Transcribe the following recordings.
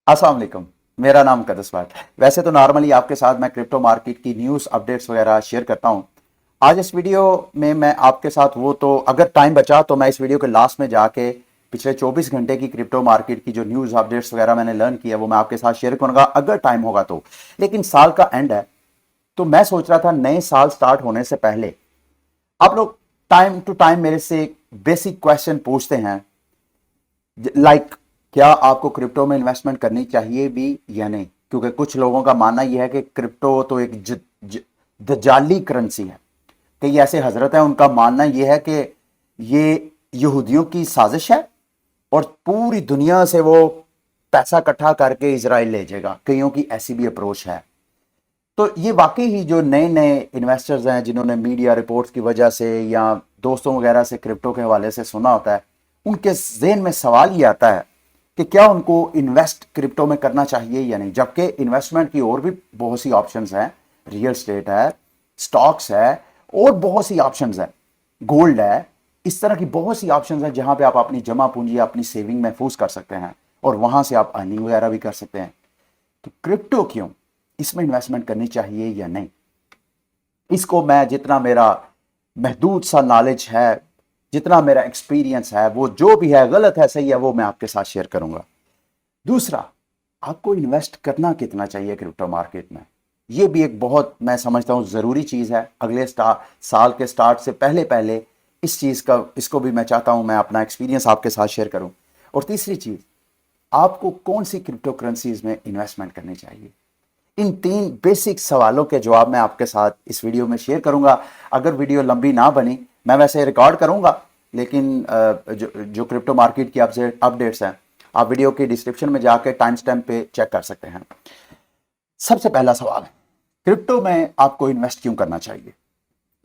अस्सलाम वालेकुम। मेरा नाम कदस भाट है। वैसे तो नॉर्मली आपके साथ मैं क्रिप्टो मार्केट की न्यूज़ अपडेट्स वगैरह शेयर करता हूं। आज इस वीडियो में मैं आपके साथ वो तो अगर टाइम बचा तो मैं इस वीडियो के लास्ट में जाके पिछले 24 घंटे की क्रिप्टो मार्केट की जो न्यूज़ अपडेट्स वगैरह मैंने लर्न किया वो मैं आपके साथ शेयर करूंगा अगर टाइम होगा तो। लेकिन साल का एंड है तो मैं सोच रहा था नए साल स्टार्ट होने से पहले आप लोग टाइम टू टाइम मेरे से बेसिक क्वेश्चन पूछते हैं, लाइक क्या आपको क्रिप्टो में इन्वेस्टमेंट करनी चाहिए भी या नहीं। क्योंकि कुछ लोगों का मानना यह है कि क्रिप्टो तो एक दजाली करेंसी है। कई ऐसे हजरत हैं उनका मानना यह है कि ये यहूदियों की साजिश है और पूरी दुनिया से वो पैसा इकट्ठा करके इजराइल ले जाएगा। कईयों की ऐसी भी अप्रोच है। तो ये वाकई ही जो नए नए इन्वेस्टर्स हैं जिन्होंने मीडिया रिपोर्ट्स की वजह से या दोस्तों वगैरह से क्रिप्टो के हवाले से सुना होता है, उनके जहन में सवाल ये आता है कि क्या उनको इन्वेस्ट क्रिप्टो में करना चाहिए या नहीं। जबकि इन्वेस्टमेंट की और भी बहुत सी ऑप्शंस हैं, रियल स्टेट है, स्टॉक्स है और बहुत सी ऑप्शंस है, गोल्ड है। इस तरह की बहुत सी ऑप्शंस हैं जहां पे आप अपनी जमा पूंजी अपनी सेविंग महफूज कर सकते हैं और वहां से आप अर्निंग वगैरह भी कर सकते हैं। तो क्रिप्टो क्यों, इसमें इन्वेस्टमेंट करनी चाहिए या नहीं, इसको मैं जितना मेरा महदूद सा नॉलेज है, जितना मेरा एक्सपीरियंस है, वो जो भी है गलत है सही है वो मैं आपके साथ शेयर करूंगा। दूसरा, आपको इन्वेस्ट करना कितना चाहिए क्रिप्टो मार्केट में, ये भी एक बहुत मैं समझता हूं जरूरी चीज है। अगले साल के स्टार्ट से पहले पहले इस चीज का इसको भी मैं चाहता हूं मैं अपना एक्सपीरियंस आपके साथ शेयर करूं। और तीसरी चीज, आपको कौन सी क्रिप्टो करेंसीज में इन्वेस्टमेंट करनी चाहिए। इन तीन बेसिक सवालों के जवाब मैं आपके साथ इस वीडियो में शेयर करूंगा। अगर वीडियो लंबी ना बनी, मैं वैसे रिकॉर्ड करूंगा, लेकिन जो क्रिप्टो मार्केट की अपडेट्स हैं आप वीडियो के डिस्क्रिप्शन में जाकर टाइम स्टैम्प पे चेक कर सकते हैं। सबसे पहला सवाल है, क्रिप्टो में आपको इन्वेस्ट क्यों करना चाहिए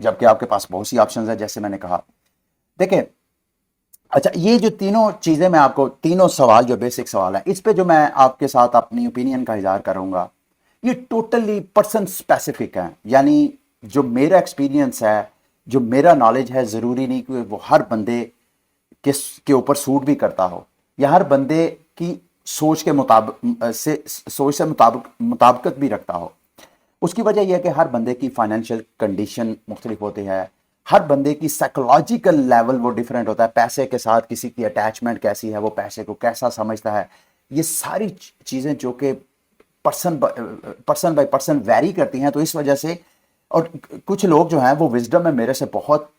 जबकि आपके पास बहुत सी ऑप्शंस है जैसे मैंने कहा। देखें, अच्छा ये जो तीनों चीजें मैं आपको, तीनों सवाल जो बेसिक सवाल है इस पे जो मैं आपके साथ अपनी ओपिनियन का इजहार करूंगा, ये टोटली पर्सन स्पेसिफिक है। यानी जो मेरा एक्सपीरियंस है, जो मेरा नॉलेज है, जरूरी नहीं कि वो हर बंदे के ऊपर सूट भी करता हो या हर बंदे की सोच के मुताबिकत भी रखता हो। उसकी वजह यह है कि हर बंदे की फाइनेंशियल कंडीशन मुख्तलिफ होती है, हर बंदे की साइकोलॉजिकल लेवल वो डिफरेंट होता है, पैसे के साथ किसी की अटैचमेंट कैसी है, वो पैसे को कैसा समझता है। ये सारी चीज़ें जो कि पर्सन बाय पर्सन वैरी करती हैं। तो इस वजह से, और कुछ लोग जो हैं वो विजडम में मेरे से बहुत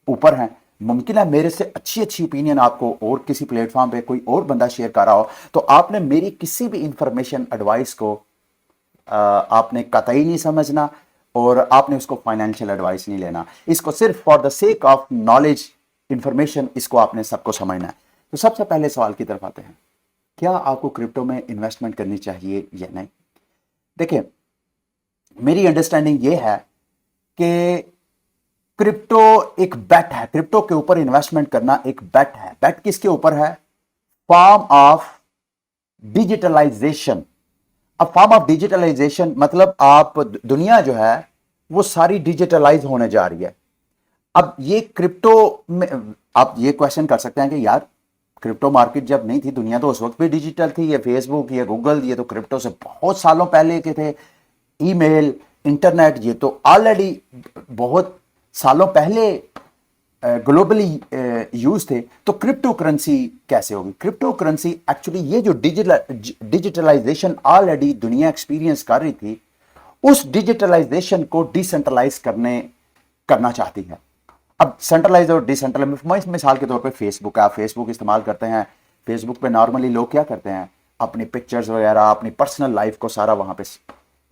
ऊपर हैं, मुमकिन है मेरे से अच्छी अच्छी ओपिनियन आपको और किसी प्लेटफॉर्म पे कोई और बंदा शेयर कर रहा हो, तो आपने मेरी किसी भी इंफॉर्मेशन एडवाइस को आपने कतई नहीं समझना और आपने उसको फाइनेंशियल एडवाइस नहीं लेना। इसको सिर्फ for the sake of knowledge information इसको आपने सबको समझना है। तो सबसे पहले सवाल की तरफ आते हैं, क्या आपको क्रिप्टो में इन्वेस्टमेंट करनी चाहिए या नहीं। देखिए, मेरी अंडरस्टैंडिंग ये है कि क्रिप्टो एक बेट है, क्रिप्टो के ऊपर इन्वेस्टमेंट करना एक बेट है। बेट किसके ऊपर है? Form of digitalisation. अब फॉर्म ऑफ डिजिटलाइजेशन मतलब आप दुनिया जो है वो सारी डिजिटलाइज होने जा रही है। अब ये क्रिप्टो में आप ये क्वेश्चन कर सकते हैं कि यार क्रिप्टो मार्केट जब नहीं थी, दुनिया तो उस वक्त भी डिजिटल थी। ये फेसबुक, ये गूगल, ये तो क्रिप्टो से बहुत सालों पहले के थे। ईमेल, इंटरनेट, ये तो ऑलरेडी बहुत सालों पहले ग्लोबली यूज थे। तो क्रिप्टो करेंसी कैसे होगी? क्रिप्टो करेंसी एक्चुअली ये जो डिजिटलाइजेशन ऑलरेडी दुनिया एक्सपीरियंस कर रही थी, उस डिजिटलाइजेशन को डिसेंट्रलाइज करना चाहती है। अब सेंट्रलाइज और डिसेंट्रलाइज, मिसाल के तौर पे फेसबुक है, आप फेसबुक इस्तेमाल करते हैं। फेसबुक पे नॉर्मली लोग क्या करते हैं, अपनी पिक्चर्स वगैरह, अपनी पर्सनल लाइफ को सारा वहां पे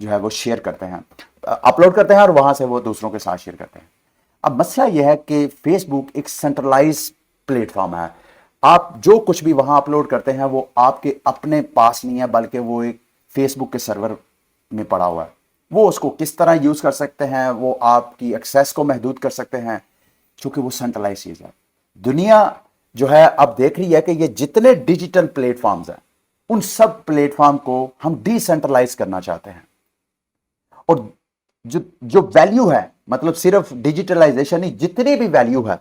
जो है वो शेयर करते हैं, अपलोड करते हैं और वहां से वो दूसरों के साथ शेयर करते हैं। अब मसला यह है कि फेसबुक एक सेंट्रलाइज प्लेटफॉर्म है। आप जो कुछ भी वहां अपलोड करते हैं वो आपके अपने पास नहीं है, बल्कि वो एक फेसबुक के सर्वर में पड़ा हुआ है। वो उसको किस तरह यूज कर सकते हैं, वो आपकी एक्सेस को महदूद कर सकते हैं, क्योंकि वो सेंट्रलाइज चीज है। दुनिया जो है अब देख रही है कि ये जितने डिजिटल प्लेटफॉर्म्स हैं उन सब प्लेटफॉर्म को हम डिसेंट्रलाइज करना चाहते हैं। और जो जो वैल्यू है, मतलब सिर्फ डिजिटलाइजेशन नहीं, जितनी भी वैल्यू है,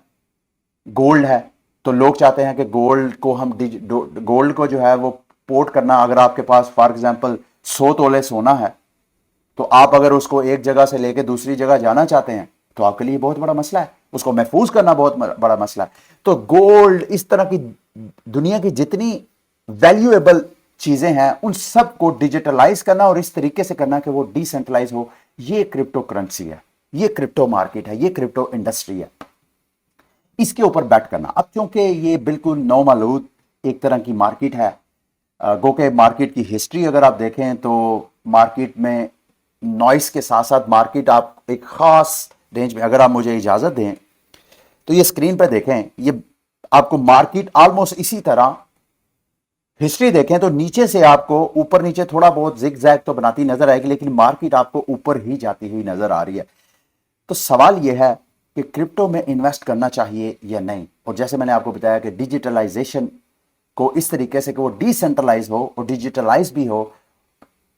गोल्ड है तो लोग चाहते हैं कि गोल्ड को जो है वो ट्रांसपोर्ट करना, अगर आपके पास फॉर एग्जांपल 100 तोले सोना है, तो आप अगर उसको एक जगह से लेकर दूसरी जगह जाना चाहते हैं तो आपके लिए बहुत बड़ा मसला है, उसको महफूज करना बहुत बड़ा मसला है। तो गोल्ड, इस तरह की दुनिया की जितनी वैल्यूएबल चीजें हैं उन सब को डिजिटलाइज करना और इस तरीके से करना कि वो डिसेंट्रलाइज हो, ये क्रिप्टो करेंसी है, ये क्रिप्टो मार्केट है, ये क्रिप्टो इंडस्ट्री है, इसके ऊपर बैट करना। अब क्योंकि ये बिल्कुल नौमालूद एक तरह की मार्केट है, गो के मार्केट की हिस्ट्री अगर आप देखें तो मार्केट में नॉइस के साथ साथ मार्केट आप एक खास रेंज में, अगर आप मुझे इजाजत दें तो ये स्क्रीन पर देखें, ये आपको मार्केट ऑलमोस्ट इसी तरह हिस्ट्री देखें तो नीचे से आपको ऊपर नीचे थोड़ा बहुत जिग जैग तो बनाती नजर आएगी, लेकिन मार्केट आपको ऊपर ही जाती हुई नजर आ रही है। तो सवाल यह है कि क्रिप्टो में इन्वेस्ट करना चाहिए या नहीं। और जैसे मैंने आपको बताया कि डिजिटलाइजेशन को इस तरीके से कि वो डिसेंट्रलाइज हो और डिजिटलाइज भी हो,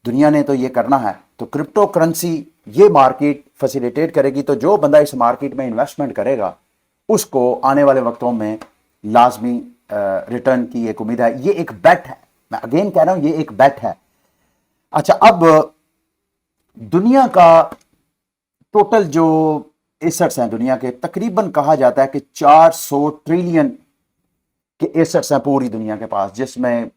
दुनिया ने तो ये करना है, तो क्रिप्टो करेंसी ये मार्केट फैसिलिटेट करेगी। तो जो बंदा इस मार्केट में इन्वेस्टमेंट करेगा उसको आने वाले वक्तों में लाजमी रिटर्न की एक उम्मीद है। ये एक बेट है, मैं अगेन कह रहा हूं, ये एक बेट है। अच्छा, अब दुनिया का टोटल जो एसेट्स हैं दुनिया के, तकरीबन कहा जाता है कि 400 ट्रिलियन के एसेट्स हैं पूरी दुनिया के पास, जिसमें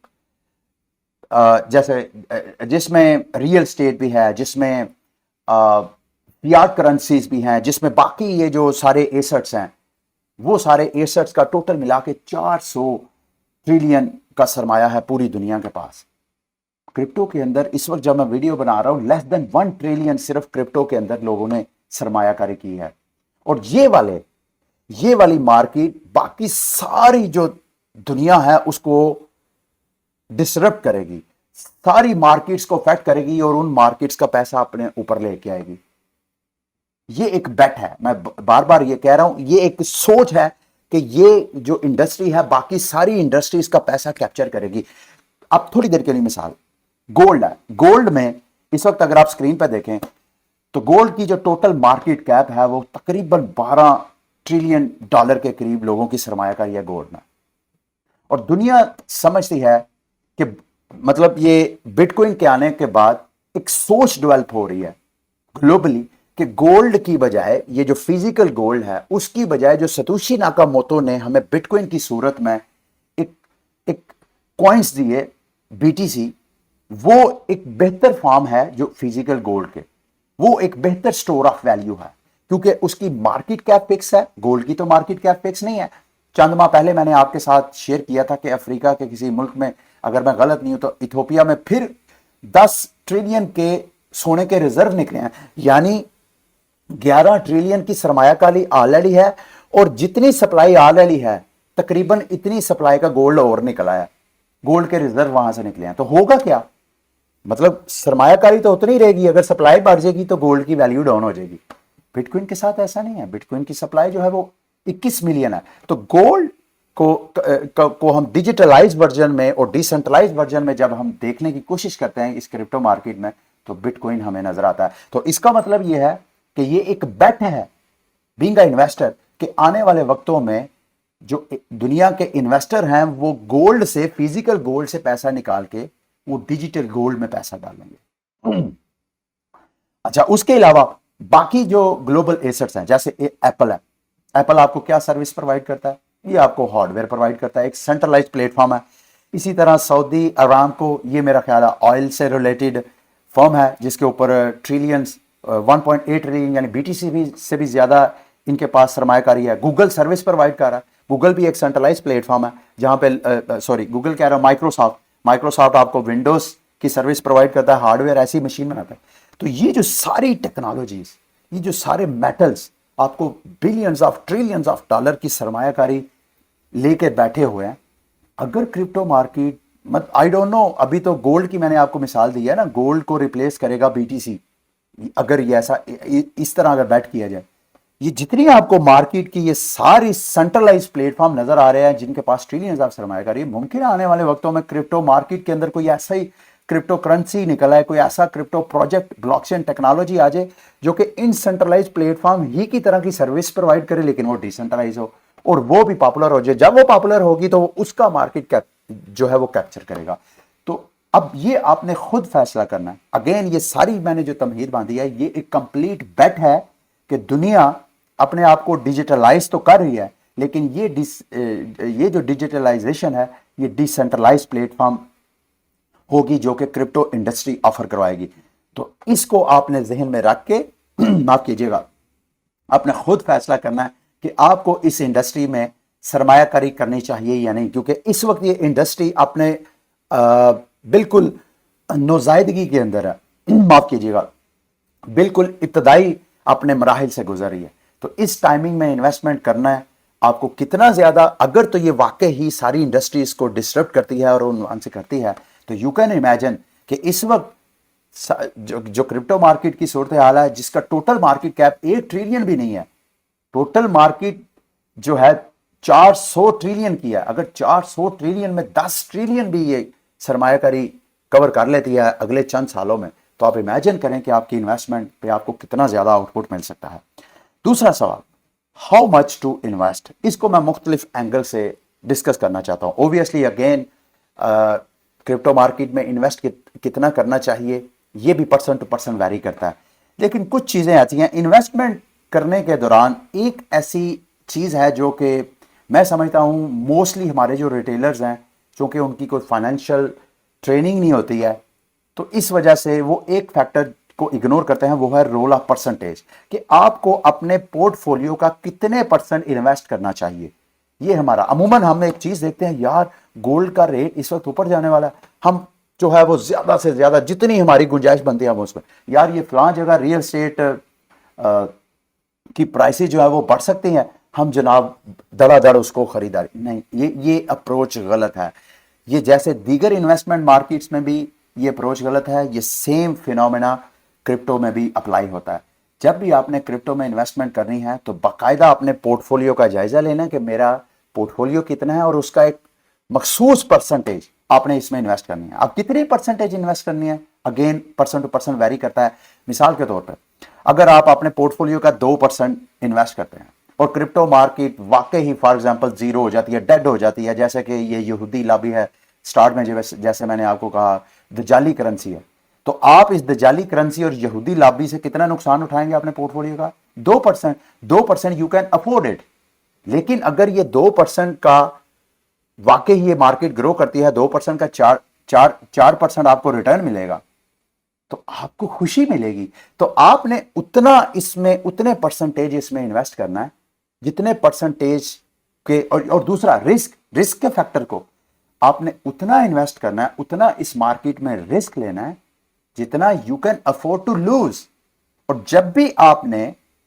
जिसमें रियल स्टेट भी है, जिसमें फियाट करेंसीज भी हैं, जिसमें बाकी ये जो सारे एसेट्स हैं वो सारे एसेट्स का टोटल मिला के 400 ट्रिलियन का सरमाया है पूरी दुनिया के पास। क्रिप्टो के अंदर इस वक्त जब मैं वीडियो बना रहा हूं, लेस देन 1 ट्रिलियन सिर्फ क्रिप्टो के अंदर लोगों ने सरमायाकारी की है। और ये वाली मार्केट बाकी सारी जो दुनिया है उसको डिसरप्ट करेगी, सारी मार्केट्स को अफेक्ट करेगी और उन मार्केट्स का पैसा अपने ऊपर लेके आएगी। ये एक बेट है, मैं बार बार ये कह रहा हूं, ये एक सोच है कि ये जो इंडस्ट्री है बाकी सारी इंडस्ट्रीज का पैसा कैप्चर करेगी। अब थोड़ी देर के लिए मिसाल गोल्ड है, गोल्ड में इस वक्त अगर आप स्क्रीन पर देखें तो गोल्ड की जो टोटल मार्केट कैप है वो तकरीबन 12 ट्रिलियन डॉलर के करीब लोगों की सरमायाकारी है गोल्ड में। और दुनिया समझती है कि मतलब ये बिटकॉइन के आने के बाद एक सोच डेवलप हो रही है ग्लोबली कि गोल्ड की बजाय, ये जो फिजिकल गोल्ड है उसकी बजाय जो सतोशी नाकामोटो ने हमें बिटकॉइन की सूरत में एक कॉइन्स दिए बीटीसी, वो एक बेहतर फॉर्म है जो फिजिकल गोल्ड के, वो एक बेहतर स्टोर ऑफ वैल्यू है क्योंकि उसकी मार्केट कैप फिक्स है। गोल्ड की तो मार्केट कैप फिक्स नहीं है। चंद माह पहले मैंने आपके साथ शेयर किया था कि अफ्रीका के किसी मुल्क में, अगर मैं गलत नहीं हूं तो इथियोपिया में फिर 10 ट्रिलियन के सोने के रिजर्व निकले हैं, यानी 11 ट्रिलियन की सरमायाकारी ऑलरेडी है और जितनी सप्लाई ऑलरेडी है तकरीबन इतनी सप्लाई का गोल्ड और निकला है, गोल्ड के रिजर्व वहां से निकले हैं। तो होगा क्या, मतलब सरमायाकारी तो उतनी रहेगी, अगर सप्लाई बढ़ जाएगी तो गोल्ड की वैल्यू डाउन हो जाएगी। बिटकॉइन के साथ ऐसा नहीं है, बिटकॉइन की सप्लाई जो है वो 21 मिलियन है। तो गोल्ड को हम डिजिटलाइज वर्जन में और डिसेंट्रलाइज वर्जन में जब हम देखने की कोशिश करते हैं इस क्रिप्टो मार्केट में तो बिटकॉइन हमें नजर आता है। तो इसका मतलब यह है कि ये एक बेट है बीइंग अ इन्वेस्टर कि आने वाले वक्तों में जो दुनिया के इन्वेस्टर हैं वो गोल्ड से, फिजिकल गोल्ड से पैसा निकाल के वो डिजिटल गोल्ड में पैसा डालेंगे। अच्छा, उसके अलावा बाकी जो ग्लोबल एसेट्स हैं जैसे एप्पल है, एप्पल आपको क्या सर्विस प्रोवाइड करता है, ये आपको हार्डवेयर प्रोवाइड करता है, एक सेंट्रलाइज्ड प्लेटफॉर्म है। इसी तरह सऊदी अरामको, ये मेरा ख्याल है ऑयल से रिलेटेड फर्म है जिसके ऊपर ट्रिलियंस 1.8 ट्रिलियन यानी बीटीसी से भी ज्यादा इनके पास सरमायाकारी है। गूगल सर्विस प्रोवाइड कर रहा है, गूगल भी एक सेंट्रलाइज्ड प्लेटफॉर्म है जहां पे सॉरी गूगल कह रहा हूं, माइक्रोसॉफ्ट आपको विंडोज की सर्विस प्रोवाइड करता है, हार्डवेयर ऐसी मशीन बनाता है। तो ये जो सारी टेक्नोलॉजीज, ये जो सारे मेटल्स आपको billions of trillions of dollar की सरमायाकारी लेके बैठे हुए हैं। अगर crypto market I don't know, अभी तो गोल्ड की मैंने आपको मिसाल दी है ना, गोल्ड को रिप्लेस करेगा बीटीसी, अगर ये ऐसा इस तरह अगर बैट किया जाए, ये जितनी आपको मार्केट की ये सारी सेंट्रलाइज प्लेटफॉर्म नजर आ रहे हैं जिनके पास ट्रिलियंस ऑफ सरमायाकारी, मुमकिन है आने वाले वक्तों में क्रिप्टो मार्केट के अंदर कोई ऐसा ही क्रिप्टो करेंसी निकला है, कोई ऐसा क्रिप्टो प्रोजेक्ट, ब्लॉकचेन टेक्नोलॉजी आ जाए जो कि इन सेंट्रलाइज प्लेटफॉर्म ही की तरह की सर्विस प्रोवाइड करे लेकिन वो डिसेंट्रलाइज हो और वो भी पॉपुलर हो जाए। जब वो पॉपुलर होगी तो वो उसका मार्केट कैप जो है वो कैप्चर करेगा। अब ये आपने खुद फैसला करना है। अगेन ये सारी मैंने जो तमहीद बांधी है ये एक कंप्लीट बेट है कि दुनिया अपने आप को डिजिटलाइज तो कर रही है, लेकिन ये जो डिजिटलाइजेशन है ये डिसेंट्रलाइज प्लेटफॉर्म होगी जो कि क्रिप्टो इंडस्ट्री ऑफर करवाएगी। तो इसको आपने जहन में रख के माफ कीजिएगा, आपने खुद फैसला करना है कि आपको इस इंडस्ट्री में सरमायाकारी करनी चाहिए या नहीं, क्योंकि इस वक्त ये इंडस्ट्री अपने बिल्कुल नौजायदगी के अंदर है माफ कीजिएगा, बिल्कुल इब्तदाई अपने मराहिल से गुजर रही है। तो इस टाइमिंग में इन्वेस्टमेंट करना है आपको कितना ज्यादा, अगर तो ये वाकई ही सारी इंडस्ट्रीज को डिस्टर्ब करती है और उन से करती है, तो यू कैन इमेजिन कि इस वक्त जो क्रिप्टो मार्केट की सूरत हाल है, जिसका टोटल मार्केट कैप 1 ट्रिलियन भी नहीं है, टोटल मार्केट जो है 400 ट्रिलियन की है। अगर 400 ट्रिलियन में 10 ट्रिलियन भी ये सरमायाकारी कवर कर लेती है अगले चंद सालों में, तो आप इमेजिन करें कि आपकी इन्वेस्टमेंट पे आपको कितना ज्यादा आउटपुट मिल सकता है। दूसरा सवाल, हाउ मच टू इन्वेस्ट, इसको मैं मुख्तलिफ एंगल से डिस्कस करना चाहता हूं। ओबियसली अगेन क्रिप्टो मार्केट में इन्वेस्ट कितना करना चाहिए ये भी पर्सन टू पर्सन वैरी करता है, लेकिन कुछ चीजें ऐसी हैं इन्वेस्टमेंट करने के दौरान, एक ऐसी चीज है जो कि मैं समझता हूं मोस्टली हमारे जो रिटेलर्स हैं, क्योंकि उनकी कोई फाइनेंशियल ट्रेनिंग नहीं होती है, तो इस वजह से वो एक फैक्टर को इग्नोर करते हैं, वो है रोल ऑफ परसेंटेज, कि आपको अपने पोर्टफोलियो का कितने परसेंट इन्वेस्ट करना चाहिए। ये हमारा अमूमन हम एक चीज देखते हैं, यार गोल्ड का रेट इस वक्त ऊपर जाने वाला है, हम जो है वो ज्यादा से ज्यादा जितनी हमारी गुंजाइश बनती है हम उसमें, यार ये फलां जगह रियल एस्टेट की प्राइसेस जो है वो बढ़ सकती हैं, हम जनाब धड़ाधड़ उसको खरीदारी नहीं, ये अप्रोच गलत है। ये जैसे दीगर इन्वेस्टमेंट मार्केट्स में भी ये अप्रोच गलत है, ये सेम फिनोमेना क्रिप्टो में भी अप्लाई होता है। जब भी आपने क्रिप्टो में इन्वेस्टमेंट करनी है तो बाकायदा अपने पोर्टफोलियो का जायजा लेना कि मेरा पोर्टफोलियो कितना है, और उसका एक मखसूस परसेंटेज आपने इसमें इन्वेस्ट करनी है। अब कितनी परसेंटेज इन्वेस्ट करनी है, again person to person vary करता है। मिसाल के तौर पर अगर आप अपने पोर्टफोलियो का 2% इन्वेस्ट करते हैं और क्रिप्टो मार्केट वाकई ही फॉर एग्जांपल जीरो हो जाती है, डेड हो जाती है, जैसे कि ये यहूदी लॉबी है स्टार्ट में, जैसे मैंने आपको कहा दजाली करेंसी है, तो आप इस दजाली करेंसी और यहूदी लॉबी से कितना नुकसान उठाएंगे अपने पोर्टफोलियो का? 2%। 2% यू कैन अफोर्ड इट। लेकिन अगर ये 2% का वाकई ये मार्केट ग्रो करती है, 2% का 4% आपको रिटर्न मिलेगा, तो आपको खुशी मिलेगी। तो आपने उतना इसमें उतने परसेंटेज इसमें इन्वेस्ट करना है जितने परसेंटेज के, और दूसरा रिस्क के फैक्टर को आपने उतना इन्वेस्ट करना है, उतना इस मार्केट में रिस्क लेना है जितना you can afford to lose. और जब भी आपने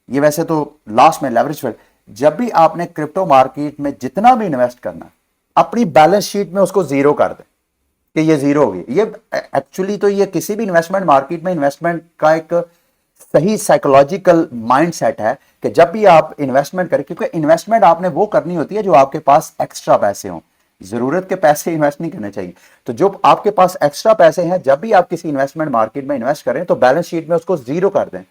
ये, वैसे तो लास्ट में लेवरेज, जब भी आपने क्रिप्टो मार्केट में जितना भी इन्वेस्ट करना है अपनी बैलेंस शीट में उसको जीरो कर दें कि ये जीरो होगी। ये एक्चुअली तो ये किसी भी इन्वेस्टमेंट मार्केट में इन्वेस्टमेंट का एक सही साइकोलॉजिकल माइंडसेट है कि जब भी आप इन्वेस्टमेंट करें, क्योंकि इन्वेस्टमेंट आपने वो करनी होती है जो आपके पास एक्स्ट्रा पैसे हों, जरूरत के पैसे इन्वेस्ट नहीं करने चाहिए। तो जो आपके पास एक्स्ट्रा पैसे हैं, जब भी आप किसी इन्वेस्टमेंट मार्केट में इन्वेस्ट करें तो बैलेंस शीट में उसको जीरो कर दें,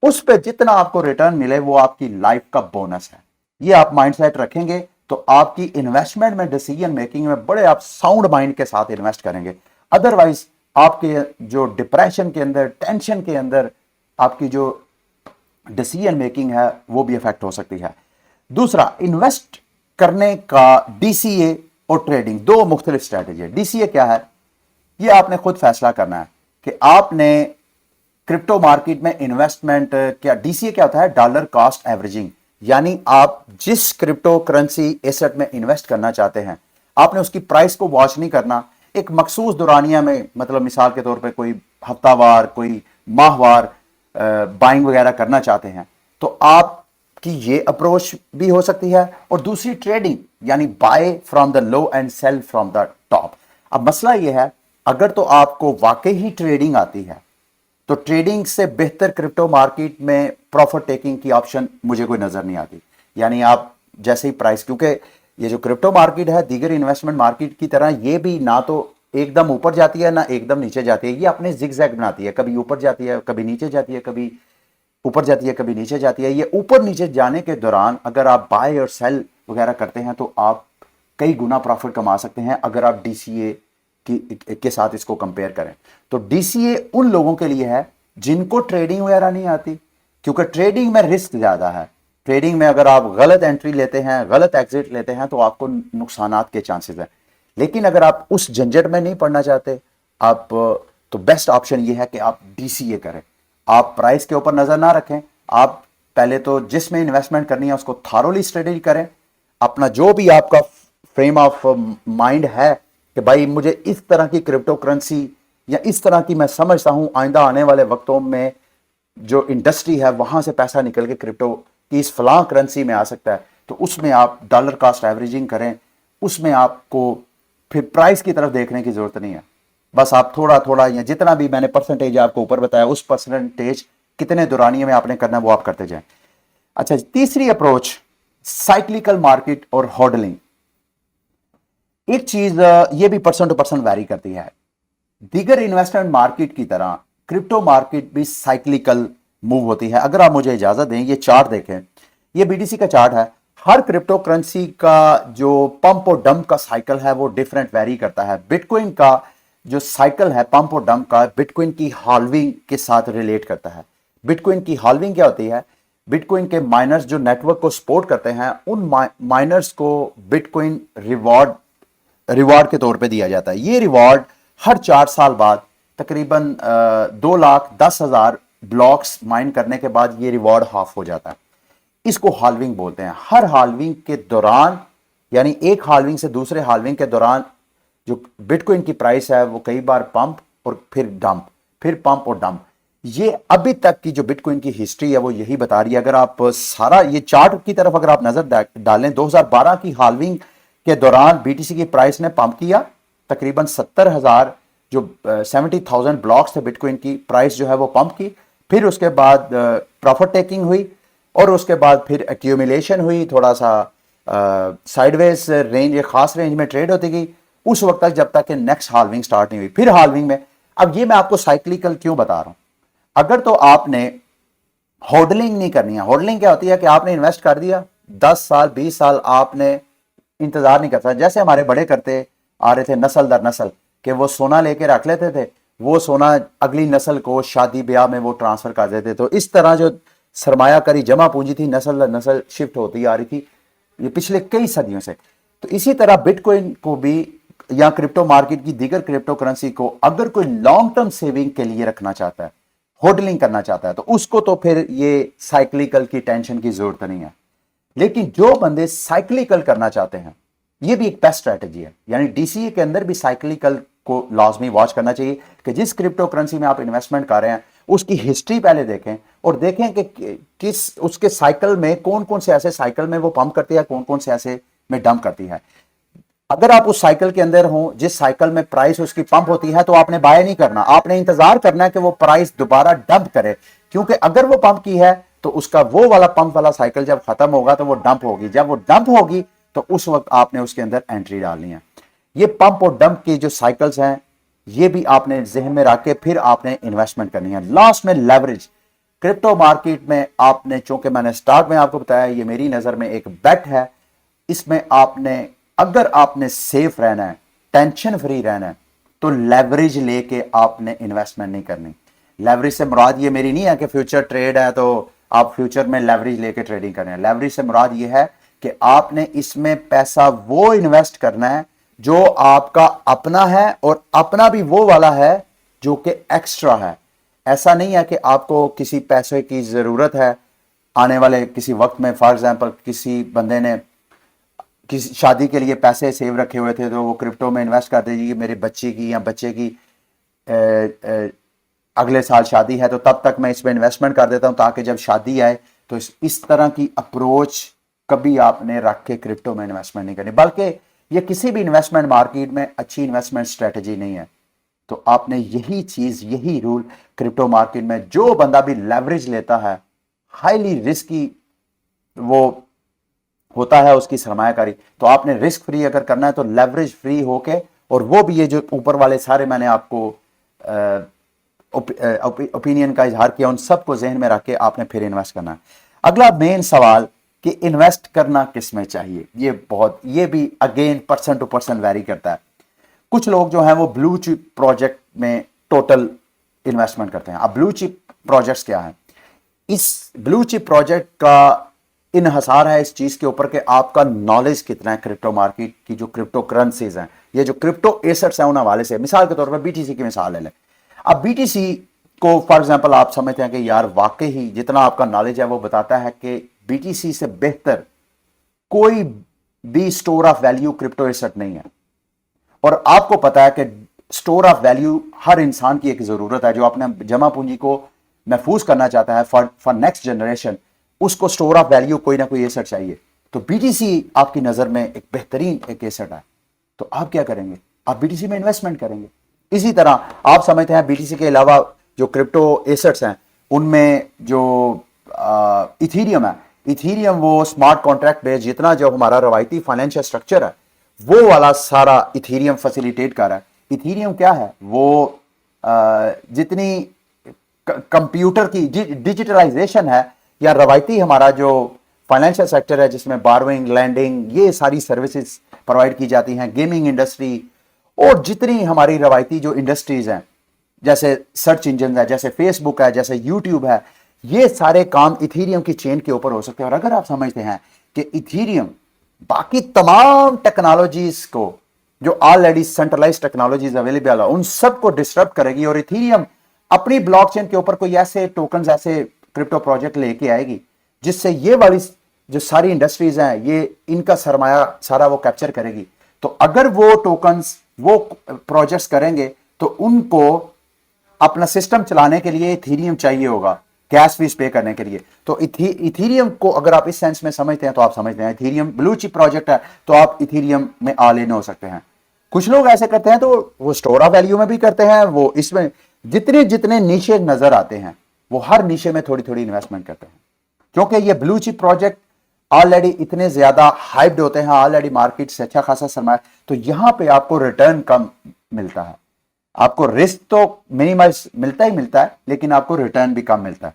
उस पर जितना आपको रिटर्न मिले वो आपकी लाइफ का बोनस है। ये आप माइंडसेट रखेंगे तो आपकी इन्वेस्टमेंट में, डिसीजन मेकिंग में बड़े आप साउंड माइंड के साथ इन्वेस्ट करेंगे। अदरवाइज आपके जो डिप्रेशन के अंदर, टेंशन के अंदर आपकी जो डिसीजन मेकिंग है वो भी इफेक्ट हो सकती है। दूसरा, इन्वेस्ट करने का डीसीए और ट्रेडिंग, दो मुख्तलिफ स्ट्रैटेजी है। डीसीए क्या है, ये आपने खुद फैसला करना है कि आपने क्रिप्टो मार्केट में इन्वेस्टमेंट क्या, डीसीए क्या होता है? डॉलर कॉस्ट एवरेजिंग, यानी आप जिस क्रिप्टो करेंसी एसेट में इन्वेस्ट करना चाहते हैं आपने उसकी प्राइस को वॉच नहीं करना, एक मखसूस दुरानिया में, मतलब मिसाल के तौर पे कोई हफ्तावार, कोई माहवार बाइंग वगैरह करना चाहते हैं तो आपकी ये अप्रोच भी हो सकती है। और दूसरी ट्रेडिंग, यानी buy from the low and sell from the top. अब मसला यह है, अगर तो आपको वाकई ही ट्रेडिंग आती है तो ट्रेडिंग से बेहतर क्रिप्टो मार्केट में प्रॉफिट टेकिंग की ऑप्शन मुझे कोई नजर नहीं आती। यानी आप जैसे ही प्राइस, क्योंकि ये जो क्रिप्टो मार्केट है दीगर इन्वेस्टमेंट मार्केट की तरह ये भी ना तो एकदम ऊपर जाती है ना एकदम नीचे जाती है, ये अपने जिगजैग बनाती है, कभी ऊपर जाती है कभी नीचे जाती है, कभी ऊपर जाती है कभी नीचे जाती है। ये ऊपर नीचे जाने के दौरान अगर आप बाय और सेल वगैरह करते हैं तो आप कई गुना प्रॉफिट कमा सकते हैं अगर आप डीसीए के साथ इसको कंपेयर करें। तो डीसीए उन लोगों के लिए है जिनको ट्रेडिंग वगैरह नहीं आती, क्योंकि ट्रेडिंग में रिस्क ज्यादा है। ट्रेडिंग में अगर आप गलत एंट्री लेते हैं, गलत एग्जिट लेते हैं, तो आपको नुकसानात के चांसेस हैं। लेकिन अगर आप उस झंझट में नहीं पड़ना चाहते आप, तो बेस्ट ऑप्शन ये है कि आप डीसीए करें। आप प्राइस के ऊपर नजर ना रखें, आप पहले तो जिसमें इन्वेस्टमेंट करनी है उसको थारोली स्टडी करें। अपना जो भी आपका फ्रेम ऑफ माइंड है कि भाई मुझे इस तरह की क्रिप्टो करेंसी या इस तरह की मैं समझता हूं आइंदा आने वाले वक्तों में जो इंडस्ट्री है वहां से पैसा निकल के क्रिप्टो की इस फलां करेंसी में आ सकता है, तो उसमें आप डॉलर कॉस्ट एवरेजिंग करें। उसमें आपको फिर प्राइस की तरफ देखने की जरूरत नहीं है। बस आप थोड़ा थोड़ा या जितना भी मैंने परसेंटेज आपको ऊपर बताया उस परसेंटेज कितने दौरानिये में आपने करना है वो आप करते जाएं। अच्छा, तीसरी अप्रोच साइक्लिकल मार्केट और होल्डिंग। एक चीज ये भी पर्सन टू पर्सन वैरी करती है। दीगर इन्वेस्टमेंट मार्केट की तरह क्रिप्टो मार्केट भी साइक्लिकल मूव होती है। अगर आप मुझे इजाजत दें, ये चार्ट देखें, ये बीटीसी का चार्ट है। हर क्रिप्टो करेंसी का जो पंप और डंप का साइकिल है वो डिफरेंट वैरी करता है। बिटकॉइन का जो साइकिल है पंप और डंप का, बिटकॉइन की हाल्विंग के साथ रिलेट करता है। बिटकॉइन की हाल्विंग क्या होती है? बिटकॉइन के माइनर्स जो नेटवर्क को सपोर्ट करते हैं, उन माइनर्स को बिटकॉइन रिवॉर्ड के तौर पे दिया जाता है। ये रिवॉर्ड हर 4 साल बाद तकरीबन 2,10,000 ब्लॉक्स माइन करने के बाद ये रिवॉर्ड हाफ हो जाता है। इसको हाल्विंग बोलते हैं। हर हाल्विंग के दौरान, यानी एक हाल्विंग से दूसरे हाल्विंग के दौरान, जो बिटकॉइन की प्राइस है वो कई बार पंप और फिर डंप, फिर पंप और डंप। ये अभी तक की जो बिटकॉइन की हिस्ट्री है वो यही बता रही है। अगर आप सारा ये चार्ट की तरफ अगर आप नजर डालें, 2012 की हाल्विंग के दौरान बीटीसी की प्राइस ने पंप किया तकरीबन 70,000, जो 70,000 ब्लॉक्स थे बिटकॉइन की प्राइस जो है वो पंप की। फिर उसके बाद प्रॉफिट टेकिंग हुई और उसके बाद फिर एक्यूमुलेशन हुई, थोड़ा सा साइडवेज रेंज, खास रेंज में ट्रेड होती गई उस वक्त तक जब तक कि नेक्स्ट हाल्विंग स्टार्ट नहीं हुई। फिर हाल्विंग में, अब ये मैं आपको साइक्लिकल क्यों बता रहा हूं, अगर तो आपने होल्डिंग नहीं करनी है। होल्डिंग क्या होती है कि आपने इन्वेस्ट कर दिया 10 साल 20 साल, आपने इंतजार नहीं करता। जैसे हमारे बड़े करते आ रहे थे नस्ल दर नस्ल, कि वो सोना लेके रख लेते थे, वो सोना अगली नस्ल को शादी ब्याह में वो ट्रांसफर कर देते। तो इस तरह जो सरमायाकारी जमा पूंजी थी नस्ल दर नस्ल शिफ्ट होती आ रही थी ये पिछले कई सदियों से। तो इसी तरह बिटकॉइन को भी या क्रिप्टो मार्केट की दीगर क्रिप्टो करेंसी को अगर कोई लॉन्ग टर्म सेविंग के लिए रखना चाहता है, होल्डिंग करना चाहता है, तो उसको तो फिर ये साइक्लिकल की टेंशन की जरूरत नहीं है। लेकिन जो बंदे साइक्लिकल करना चाहते हैं, ये भी एक बेस्ट स्ट्रेटेजी है। यानी डीसीए के अंदर भी साइक्लिकल को लाजमी वॉच करना चाहिए कि जिस क्रिप्टो करेंसी में आप इन्वेस्टमेंट कर रहे हैं उसकी हिस्ट्री पहले देखें और देखें कि किस उसके साइकिल में कौन कौन से ऐसे साइकिल में वो पंप करती है, कौन कौन से ऐसे में डंप करती है। अगर आप उस साइकिल के अंदर हो जिस साइकिल में प्राइस उसकी पंप होती है, तो आपने बाय नहीं करना, आपने इंतजार करना है कि वो प्राइस दोबारा डंप करे। क्योंकि अगर वो पंप की है तो उसका वो वाला पंप वाला साइकिल जब खत्म होगा तो वो डंप होगी। जब वो डंप होगी तो उस वक्त आपने उसके अंदर एंट्री डालनी है। ये पंप और डंप की जो साइकिल्स हैं ये भी आपने जहन में रख के फिर आपने इन्वेस्टमेंट करनी है। लास्ट में लेवरेज, क्रिप्टो मार्केट में आपने, चूंकि मैंने स्टार्ट में आपको बताया ये मेरी नजर में एक बेट है, इसमें आपने, अगर आपने सेफ रहना है, टेंशन फ्री रहना है, तो लेवरेज लेके आपने इन्वेस्टमेंट नहीं करनी। लेवरेज से मुराद ये मेरी नहीं है कि फ्यूचर ट्रेड है तो आप फ्यूचर में लेवरेज लेके ट्रेडिंग करनी है। लेवरेज से मुराद ये है कि आपने इसमें पैसा वो इन्वेस्ट करना है जो आपका अपना है और अपना भी वो वाला है जो कि एक्स्ट्रा है। ऐसा नहीं है कि आपको किसी पैसे की जरूरत है आने वाले किसी वक्त में। फॉर एग्जांपल किसी बंदे ने किसी शादी के लिए पैसे सेव रखे हुए थे तो वो क्रिप्टो में इन्वेस्ट कर दीजिए, मेरे बच्चे की या बच्चे की अगले साल शादी है तो तब तक मैं इसमें इन्वेस्टमेंट कर देता हूं ताकि जब शादी आए तो इस तरह की अप्रोच कभी आपने रख के क्रिप्टो में इन्वेस्टमेंट नहीं करनी। बल्कि ये किसी भी इन्वेस्टमेंट मार्केट में अच्छी इन्वेस्टमेंट स्ट्रेटजी नहीं है। तो आपने यही चीज, यही रूल क्रिप्टो मार्केट में, जो बंदा भी लेवरेज लेता है हाईली रिस्की वो होता है उसकी सरमायाकारी। तो आपने रिस्क फ्री अगर करना है तो लेवरेज फ्री होके, और वो भी ये जो ऊपर वाले सारे मैंने आपको ओपिनियन का इजहार किया उन सबको जहन में रख के आपने फिर इन्वेस्ट करना है। अगला मेन सवाल कि इन्वेस्ट करना किस में चाहिए, ये भी again person to person vary करता है। कुछ लोग जो हैं वो ब्लू चिप प्रोजेक्ट में टोटल इन्वेस्टमेंट करते हैं। अब ब्लू चिप प्रोजेक्ट्स क्या है? इस ब्लू चिप प्रोजेक्ट का इन्हसार है इस चीज के ऊपर कि आपका नॉलेज कितना है क्रिप्टो मार्केट की, जो क्रिप्टो करेंसीज हैं, ये जो क्रिप्टो एसेट्स हैं, उन हवाले से। मिसाल के तौर पर बीटीसी की मिसाल ले लें। अब बीटीसी को फॉर एग्जांपल आप समझते हैं कि यार वाकई ही जितना आपका नॉलेज है वो बताता है कि बीटीसी से बेहतर कोई भी store of value crypto asset नहीं है। और आपको पता है कि स्टोर ऑफ वैल्यू हर इंसान की एक जरूरत है जो अपने जमा पूंजी को महफूज करना चाहता है फॉर नेक्स्ट जनरेशन, उसको स्टोर ऑफ वैल्यू कोई ना कोई एसेट चाहिए। तो बीटीसी आपकी नजर में एक बेहतरीन एक एसेट है, तो आप क्या करेंगे? आप बीटीसी में इन्वेस्टमेंट करेंगे। इसी तरह आप समझते हैं बीटीसी के अलावा जो क्रिप्टो एसेट्स हैं उनमें जो इथीरियम है, इथीरियम वो स्मार्ट कॉन्ट्रैक्ट बेस्ड, जितना जो हमारा रवायती फाइनेंशियल स्ट्रक्चर है वो वाला सारा इथीरियम फैसिलिटेट कर रहा है। इथीरियम क्या है? वो जितनी कंप्यूटर की डिजिटलाइजेशन है या रवायती हमारा जो फाइनेंशियल सेक्टर है जिसमें बारविंग, लैंडिंग, ये सारी सर्विसेज प्रोवाइड की जाती हैं, गेमिंग इंडस्ट्री और जितनी हमारी रवायती जो इंडस्ट्रीज हैं जैसे सर्च इंजन है, जैसे फेसबुक है, जैसे यूट्यूब है, ये सारे काम इथीरियम की चेन के ऊपर हो सकते हैं। और अगर आप समझते हैं कि इथीरियम बाकी तमाम टेक्नोलॉजीज को जो ऑलरेडी सेंट्रलाइज्ड टेक्नोलॉजीज अवेलेबल है उन सबको डिस्टर्ब करेगी, और इथीरियम अपनी ब्लॉकचेन के ऊपर कोई ऐसे टोकन, ऐसे क्रिप्टो प्रोजेक्ट लेके आएगी जिससे ये वाली जो सारी इंडस्ट्रीज हैं ये इनका सरमाया सारा वो कैप्चर करेगी। तो अगर वो टोकन्स वो प्रोजेक्ट्स करेंगे तो उनको अपना सिस्टम चलाने के लिए इथीरियम चाहिए होगा, गैस फीस पे करने के लिए। तो इथीरियम को अगर आप इस सेंस में समझते हैं तो आप समझते हैं इथीरियम ब्लू चिप प्रोजेक्ट है, तो आप इथीरियम में ऑल इन हो सकते हैं। कुछ लोग ऐसे करते हैं तो वो स्टोर ऑफ वैल्यू में भी करते हैं, वो इसमें जितने जितने नीचे नजर आते हैं वो हर नीचे में थोड़ी थोड़ी इन्वेस्टमेंट करते हैं, क्योंकि ये ब्लू चिप प्रोजेक्ट ऑलरेडी इतने ज्यादा हाइप्ड होते हैं, ऑलरेडी मार्केट से अच्छा खासा सरमाया, तो यहां पे आपको रिटर्न कम मिलता है। आपको रिस्क तो मिनिमाइज मिलता ही मिलता है, लेकिन आपको रिटर्न भी कम मिलता है।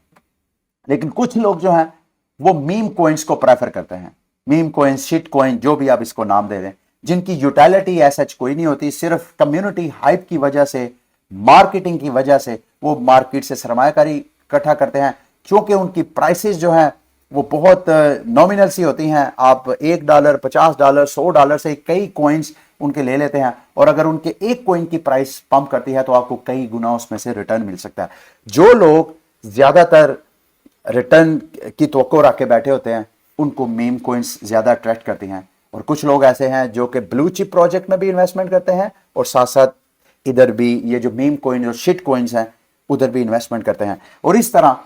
लेकिन कुछ लोग जो हैं वो मीम कॉइन्स को प्रेफर करते हैं, मीम कॉइन्स, शिट कॉइन, जो भी आप इसको नाम दे दें, जिनकी यूटिलिटी ऐसा कोई नहीं होती, सिर्फ कम्युनिटी हाइप की वजह से, मार्केटिंग की वजह से वो मार्केट से सरमायाकारी इकट्ठा करते हैं। क्योंकि उनकी प्राइसेस जो हैं वो बहुत नॉमिनल सी होती हैं, आप $1, $50, $100 से कई कॉइन्स उनके ले लेते हैं, और अगर उनके एक कॉइन की प्राइस पंप करती है तो आपको कई गुना उसमें से रिटर्न मिल सकता है। जो लोग ज्यादातर रिटर्न की तवक्को रख के बैठे होते हैं उनको मीम कॉइन्स ज्यादा अट्रैक्ट करती हैं। और कुछ लोग ऐसे हैं जो कि ब्लू चिप प्रोजेक्ट में भी इन्वेस्टमेंट करते हैं और साथ साथ इधर भी ये जो मीम कॉइन और शिट कॉइन्स हैं उधर भी इन्वेस्टमेंट करते हैं। और इस तरह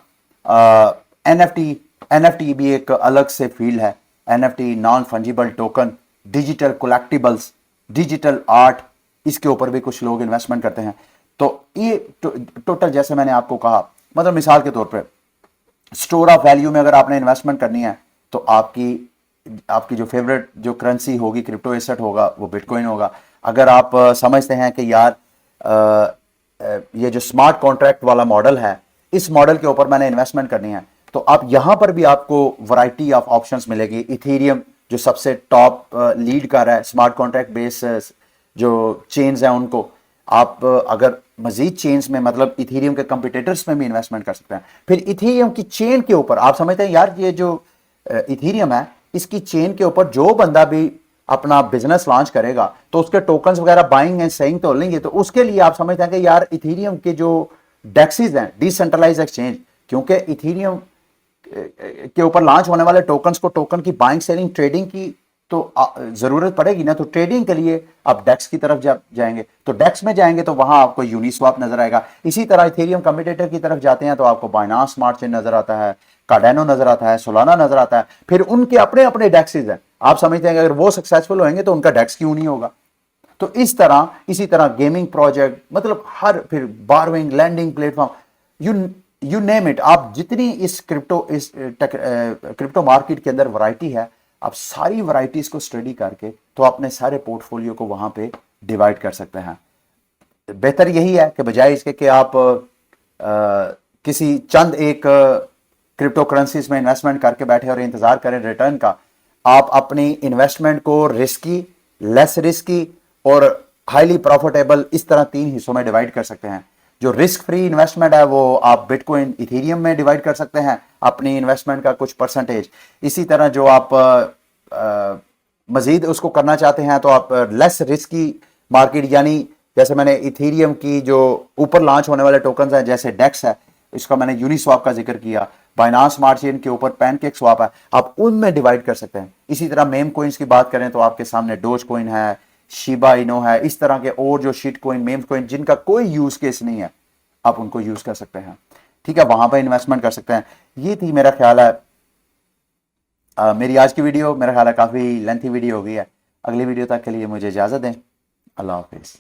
एनएफटी भी एक अलग से फील्ड है। NFT, non fungible token, digital collectibles, digital art, इसके ऊपर भी कुछ लोग इन्वेस्टमेंट करते हैं। तो ये टोटल जैसे मैंने आपको कहा, मतलब मिसाल के तौर पर स्टोर ऑफ वैल्यू में अगर आपने इन्वेस्टमेंट करनी है तो आपकी जो फेवरेट जो करेंसी होगी, क्रिप्टो एसेट होगा, वो बिटकॉइन होगा। अगर आप समझते हैं कि यार ये जो स्मार्ट कॉन्ट्रैक्ट वाला मॉडल है, इस मॉडल के ऊपर मैंने इन्वेस्टमेंट करनी है, तो आप यहां पर भी आपको वैरायटी ऑफ ऑप्शंस मिलेगी। इथेरियम जो सबसे टॉप लीड कर रहा है स्मार्ट कॉन्ट्रैक्ट बेस जो चेन्स हैं, उनको आप अगर मजीद चेन्स में, मतलब इथेरियम के कंपिटिटर्स में भी इन्वेस्टमेंट कर सकते हैं। फिर इथेरियम की चेन के ऊपर आप समझते हैं यार ये जो इथेरियम है, इसकी चेन के ऊपर जो बंदा भी अपना बिजनेस लॉन्च करेगा तो उसके टोकन्स वगैरह बाइंग एंड सेलिंग तो लेंगे, तो उसके लिए आप समझते हैं कि यार इथेरियम के जो डेक्सेस हैं, डिसेंट्रलाइज्ड एक्सचेंज, क्योंकि इथेरियम के ऊपर लॉन्च होने वाले टोकन्स को टोकन की बाइंग सेलिंग ट्रेडिंग की तो जरूरत पड़ेगी ना, तो ट्रेडिंग के लिए आप डेक्स की तरफ जाएंगे, तो डेक्स में जाएंगे तो वहां आपको यूनिस्वैप नजर आएगा। इसी तरह इथेरियम कम्यूटेटर की तरफ जाते हैं तो आपको बाइनांस स्मार्ट चेन नजर आता है, कार्डानो नजर आता है, सोलाना नजर आता है। फिर उनके अपने अपने डेक्सेस हैं, आप समझते हैं कि अगर वो सक्सेसफुल होंगे तो उनका डेक्स क्यों नहीं होगा। तो इसी तरह गेमिंग प्रोजेक्ट, मतलब हर, फिर बारविंग, landing platform, you name it, आप जितनी इस क्रिप्टो मार्केट के अंदर वैरायटी है, आप सारी वैरायटीज को स्टडी करके तो अपने सारे पोर्टफोलियो को वहां पे डिवाइड कर सकते हैं। बेहतर यही है कि बजाय इसके कि आप किसी चंद एक क्रिप्टो करेंसीज में इन्वेस्टमेंट करके बैठे और इंतजार करें रिटर्न का, आप अपनी इन्वेस्टमेंट को रिस्की, लेस रिस्की और हाईली प्रॉफिटेबल, इस तरह 3 हिस्सों में डिवाइड कर सकते हैं। जो रिस्क फ्री इन्वेस्टमेंट है वो आप बिटकॉइन इथेरियम में डिवाइड कर सकते हैं अपनी इन्वेस्टमेंट का कुछ परसेंटेज। इसी तरह जो आप मजीद उसको करना चाहते हैं तो आप लेस रिस्की मार्केट, यानी जैसे मैंने इथेरियम की जो ऊपर लॉन्च होने वाले टोकन हैं जैसे डेक्स है, इसका मैंने यूनिस्वैप का जिक्र किया, बाइनांस स्मार्ट चेन के ऊपर पैनकेक स्वैप है, आप उनमें डिवाइड कर सकते हैं। इसी तरह मेम कोइंस की बात करें तो आपके सामने डोज कोइन है, शिबा इनो है, इस तरह के और जो शिट कोइन, मेम कोइन जिनका कोई यूज केस नहीं है, आप उनको यूज कर सकते हैं। ठीक है, वहां पर इन्वेस्टमेंट कर सकते हैं। ये थी मेरा ख्याल है मेरी आज की वीडियो। मेरा ख्याल है काफी लेंथी वीडियो हो गई है। अगली वीडियो तक के लिए मुझे इजाजत दें। अल्लाह हाफिज।